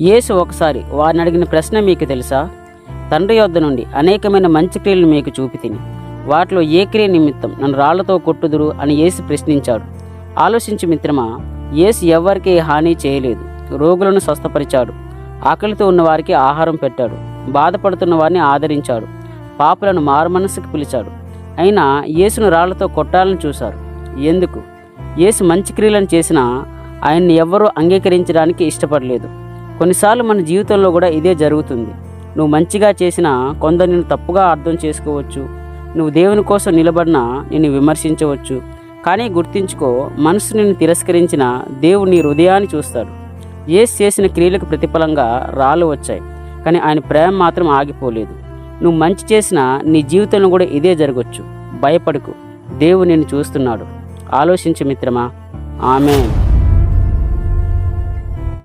యేసు ఒకసారి వారిని అడిగిన ప్రశ్న మీకు తెలుసా? తండ్రి యొద్ద నుండి అనేకమైన మంచి క్రియలు మీకు చూపి తిని వాటిలో ఏ క్రియ నిమిత్తం నన్ను రాళ్లతో కొట్టుదురు అని యేసు ప్రశ్నించాడు. ఆలోచించి మిత్రమా, యేసు ఎవ్వరికీ హాని చేయలేదు. రోగులను స్వస్థపరిచాడు, ఆకలితో ఉన్న వారికి ఆహారం పెట్టాడు, బాధపడుతున్న వారిని ఆదరించాడు, పాపులను మారుమనస్సుకు పిలిచాడు. అయినా యేసును రాళ్లతో కొట్టాలని చూశారు. ఎందుకు? యేసు మంచి క్రియలను చేసినా ఆయన్ని ఎవ్వరూ అంగీకరించడానికి ఇష్టపడలేదు. కొన్నిసార్లు మన జీవితంలో కూడా ఇదే జరుగుతుంది. నువ్వు మంచిగా చేసినా కొందరు నిన్ను తప్పుగా అర్థం చేసుకోవచ్చు. నువ్వు దేవుని కోసం నిలబడినా నిన్ను విమర్శించవచ్చు. కానీ గుర్తించుకో, మనసు నిన్ను తిరస్కరించిన దేవుడు నీ హృదయాన్ని చూస్తాడు. యేసు చేసిన క్రియలకు ప్రతిఫలంగా రాళ్ళు వచ్చాయి, కానీ ఆయన ప్రేమ మాత్రం ఆగిపోలేదు. నువ్వు మంచి చేసినా నీ జీవితంలో కూడా ఇదే జరగవచ్చు. భయపడకు, దేవుడు నిన్ను చూస్తున్నాడు. ఆలోచించు మిత్రమా. ఆమేన్.